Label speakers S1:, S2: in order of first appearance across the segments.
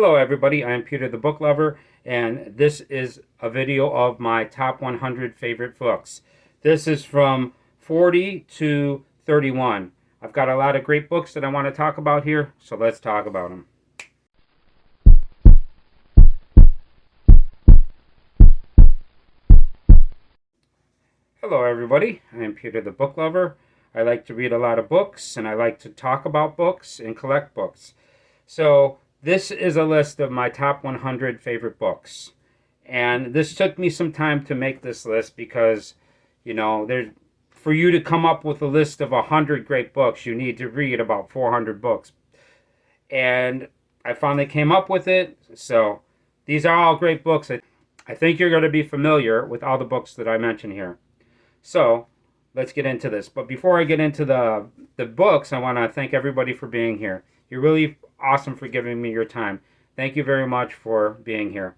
S1: Hello everybody, I am Peter the Book Lover, and this is a video of my top 100 favorite books. This is from 40 to 31. I've got a lot of great books that I want to talk about here, so let's talk about them. Hello everybody, I am Peter the Book Lover. I like to read a lot of books, and I like to talk about books and collect books. So this is a list of my top 100 favorite books. And this took me some time to make this list because, for you to come up with a list of 100 great books, you need to read about 400 books. And I finally came up with it. So these are all great books. I think you're going to be familiar with all the books that I mention here. So let's get into this. But before I get into the books, I want to thank everybody for being here. You're really awesome for giving me your time. Thank you very much for being here.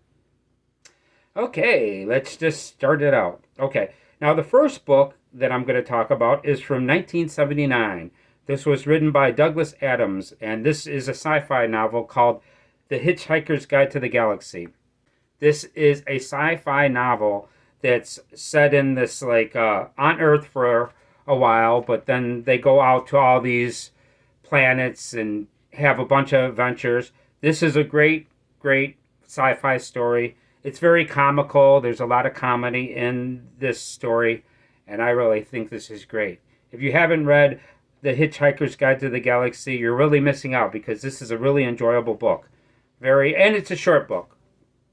S1: Okay, let's just start it out. Okay, now the first book that I'm going to talk about is from 1979. This was written by Douglas Adams, and this is a sci-fi novel called The Hitchhiker's Guide to the Galaxy. This is a sci-fi novel that's set in this, on Earth for a while, but then they go out to all these planets and have a bunch of adventures. This is a great sci-fi story. It's very comical. There's a lot of comedy in this story, and I really think this is great. If you haven't read The Hitchhiker's Guide to the Galaxy, you're really missing out because this is a really enjoyable book. And it's a short book,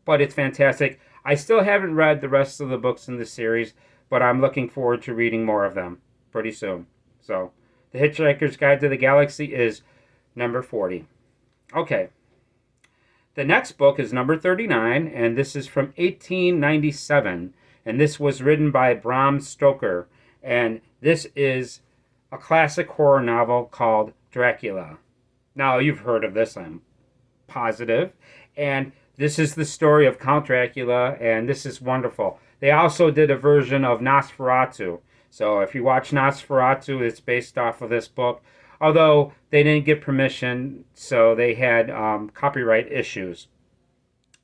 S1: but it's fantastic. I still haven't read the rest of the books in the series, but I'm looking forward to reading more of them pretty soon. So, The Hitchhiker's Guide to the Galaxy is number 40. Okay. The next book is number 39, and this is from 1897, and this was written by Bram Stoker, and this is a classic horror novel called Dracula. Now, you've heard of this, I'm positive, and this is the story of Count Dracula, and this is wonderful. They also did a version of Nosferatu. So if you watch Nosferatu, it's based off of this book. Although they didn't get permission, so they had copyright issues.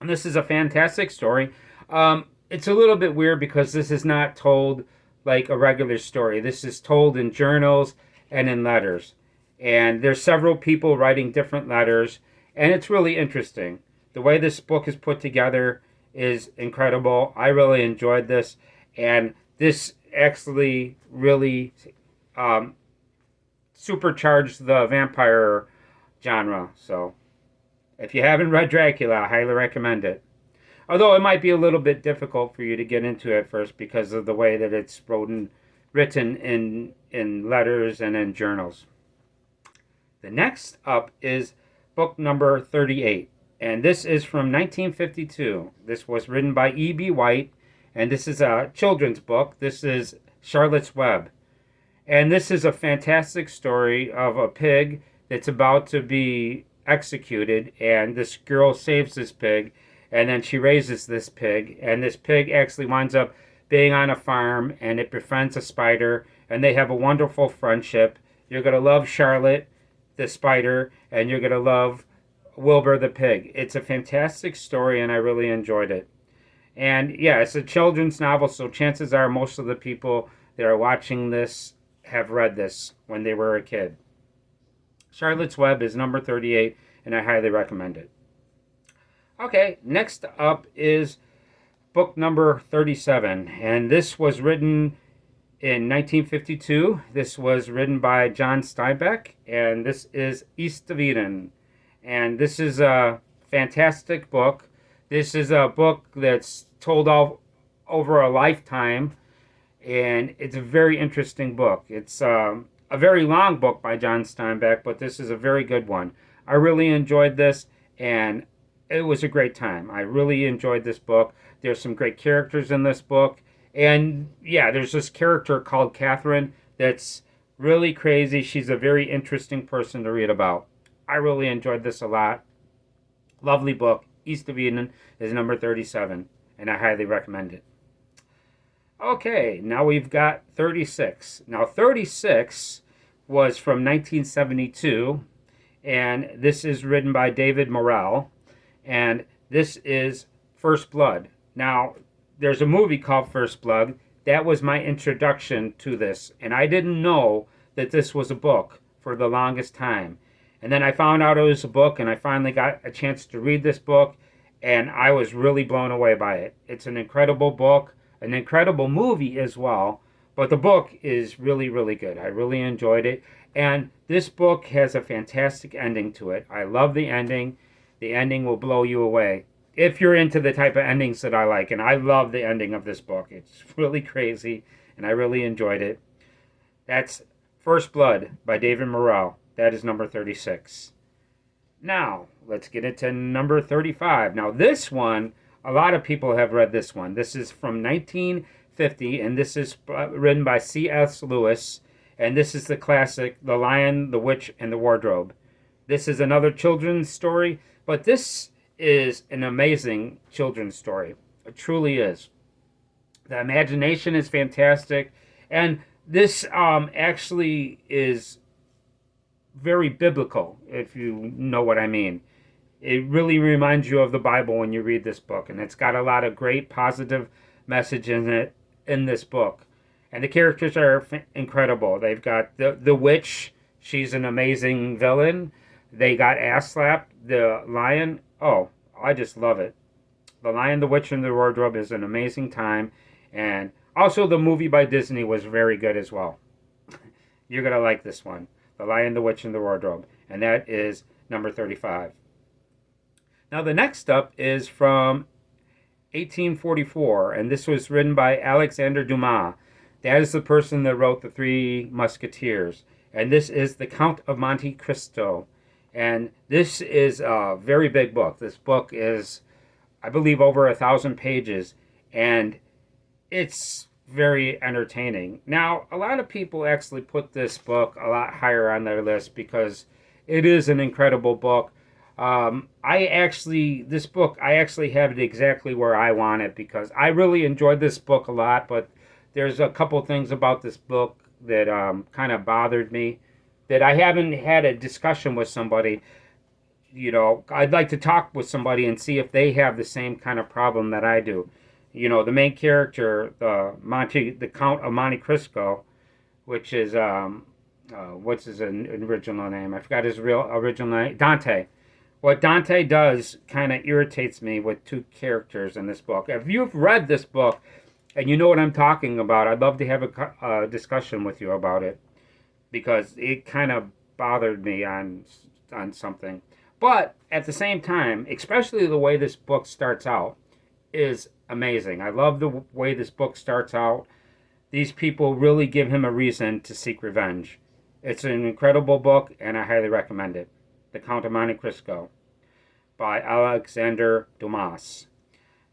S1: And this is a fantastic story. It's a little bit weird because this is not told like a regular story. This is told in journals and in letters. And there's several people writing different letters, and it's really interesting. The way this book is put together is incredible. I really enjoyed this, and this actually really supercharged the vampire genre. So if you haven't read Dracula, I highly recommend it. Although it might be a little bit difficult for you to get into it first because of the way that it's written in letters and in journals. The next up is book number 38. And this is from 1952. This was written by E.B. White, and this is a children's book. This is Charlotte's Web. And this is a fantastic story of a pig that's about to be executed, and this girl saves this pig, and then she raises this pig, and this pig actually winds up being on a farm, and it befriends a spider, and they have a wonderful friendship. You're going to love Charlotte, the spider, and you're going to love Wilbur the pig. It's a fantastic story, and I really enjoyed it. And yeah, it's a children's novel, so chances are most of the people that are watching this have read this when they were a kid. Charlotte's Web is number 38, and I highly recommend it. Okay, next up is book number 37, and this was written in 1952. This was written by John Steinbeck, and this is East of Eden. And this is a fantastic book. This is a book that's told all over a lifetime, and it's a very interesting book. It's a very long book by John Steinbeck, but this is a very good one. I really enjoyed this, and it was a great time. I really enjoyed this book. There's some great characters in this book, and yeah, there's this character called Catherine that's really crazy. She's a very interesting person to read about. I really enjoyed this a lot. Lovely book. East of Eden is number 37, and I highly recommend it. Okay, now we've got 36. Now 36 was from 1972, and this is written by David Morrell. and this is First Blood. Now, there's a movie called First Blood. That was my introduction to this, and I didn't know that this was a book for the longest time. And then I found out it was a book, and I finally got a chance to read this book, and I was really blown away by it. It's an incredible book, an incredible movie as well, but the book is really, really good. I really enjoyed it, and this book has a fantastic ending to it. I love the ending. The ending will blow you away if you're into the type of endings that I like, and I love the ending of this book. It's really crazy, and I really enjoyed it. That's First Blood by David Morrell. That is number 36. Now, let's get into number 35. Now, this one, a lot of people have read this one. This is from 1950, and this is written by C.S. Lewis, and this is the classic, The Lion, the Witch, and the Wardrobe. This is another children's story, but this is an amazing children's story. It truly is. The imagination is fantastic, and this actually is very biblical, if you know what I mean. It really reminds you of the Bible when you read this book, and it's got a lot of great positive message in it in this book. And the characters are incredible. They've got the witch. She's an amazing villain. They got Aslap, the lion. Oh, I just love it. The Lion, the Witch, and the Wardrobe is an amazing time. And also the movie by Disney was very good as well. You're going to like this one. The Lion, the Witch, and the Wardrobe. And that is number 35. Now the next up is from 1844. And this was written by Alexander Dumas. That is the person that wrote The Three Musketeers. And this is The Count of Monte Cristo. And this is a very big book. This book is, I believe, over 1,000 pages. And it's very entertaining. Now, a lot of people actually put this book a lot higher on their list because it is an incredible book. This book, I actually have it exactly where I want it because I really enjoyed this book a lot, but there's a couple things about this book that kind of bothered me that I haven't had a discussion with somebody. You know, I'd like to talk with somebody and see if they have the same kind of problem that I do. You know, the main character, the Count of Monte Cristo, which is, what's his original name? I forgot his original name. Dante. What Dante does kind of irritates me with two characters in this book. If you've read this book and you know what I'm talking about, I'd love to have a discussion with you about it because it kind of bothered me on something. But at the same time, especially the way this book starts out is amazing. I love the way this book starts out. These people really give him a reason to seek revenge. It's an incredible book, and I highly recommend it. The Count of Monte Cristo by Alexander Dumas.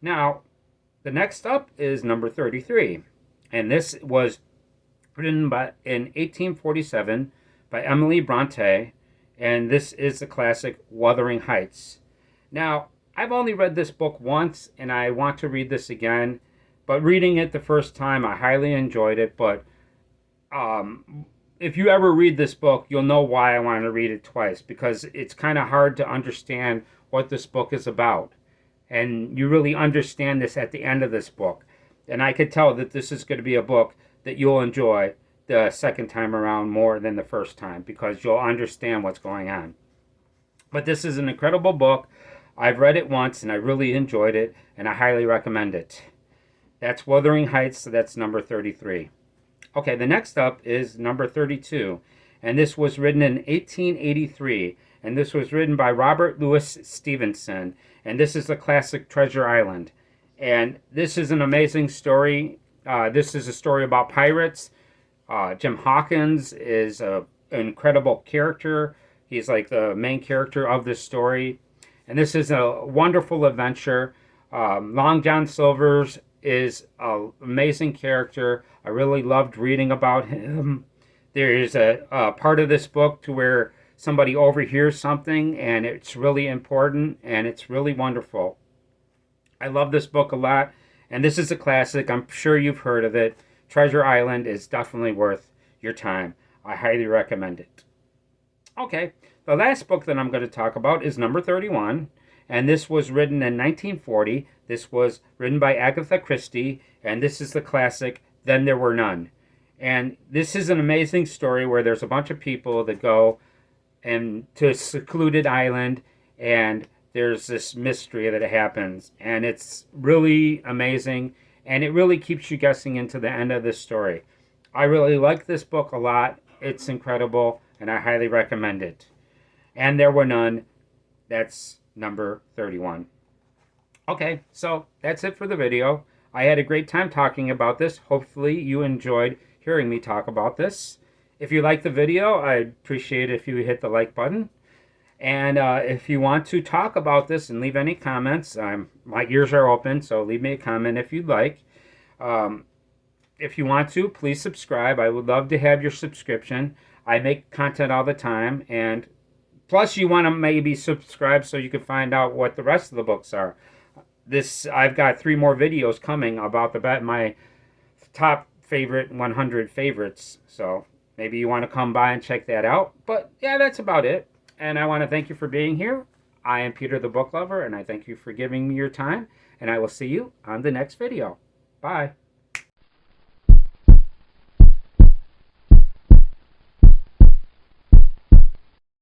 S1: Now, the next up is number 33, and this was written in 1847 by Emily Bronte, and this is the classic Wuthering Heights. Now, I've only read this book once, and I want to read this again. But reading it the first time, I highly enjoyed it. But if you ever read this book, you'll know why I want to read it twice. Because it's kind of hard to understand what this book is about. And you really understand this at the end of this book. And I could tell that this is going to be a book that you'll enjoy the second time around more than the first time. Because you'll understand what's going on. But this is an incredible book. I've read it once and I really enjoyed it and I highly recommend it. That's Wuthering Heights, so that's number 33. Okay, the next up is number 32, and this was written in 1883, and this was written by Robert Louis Stevenson, and this is the classic Treasure Island. And this is an amazing story. This is a story about pirates. Jim Hawkins is an incredible character. He's like the main character of this story. And this is a wonderful adventure. Long John Silver's is an amazing character. I really loved reading about him. There is a part of this book to where somebody overhears something and it's really important and it's really wonderful. I love this book a lot, and this is a classic. I'm sure you've heard of it. Treasure Island is definitely worth your time. I highly recommend it. Okay, the last book that I'm going to talk about is number 31, And this was written in 1940. This was written by Agatha Christie, and this is the classic, Then There Were None. And this is an amazing story where there's a bunch of people that go to a secluded island, and there's this mystery that happens, and it's really amazing, and it really keeps you guessing into the end of this story. I really like this book a lot. It's incredible, and I highly recommend it. And There Were None. That's number 31. Okay, so that's it for the video. I had a great time talking about this. Hopefully you enjoyed hearing me talk about this. If you like the video, I'd appreciate it if you hit the like button. And if you want to talk about this and leave any comments, my ears are open, so leave me a comment if you'd like. If you want to, please subscribe. I would love to have your subscription. I make content all the time, and plus you want to maybe subscribe so you can find out what the rest of the books are. I've got 3 more videos coming about my top favorite 100 favorites, so maybe you want to come by and check that out. But yeah, that's about it. And I want to thank you for being here. I am Peter the Book Lover, and I thank you for giving me your time. And I will see you on the next video. Bye.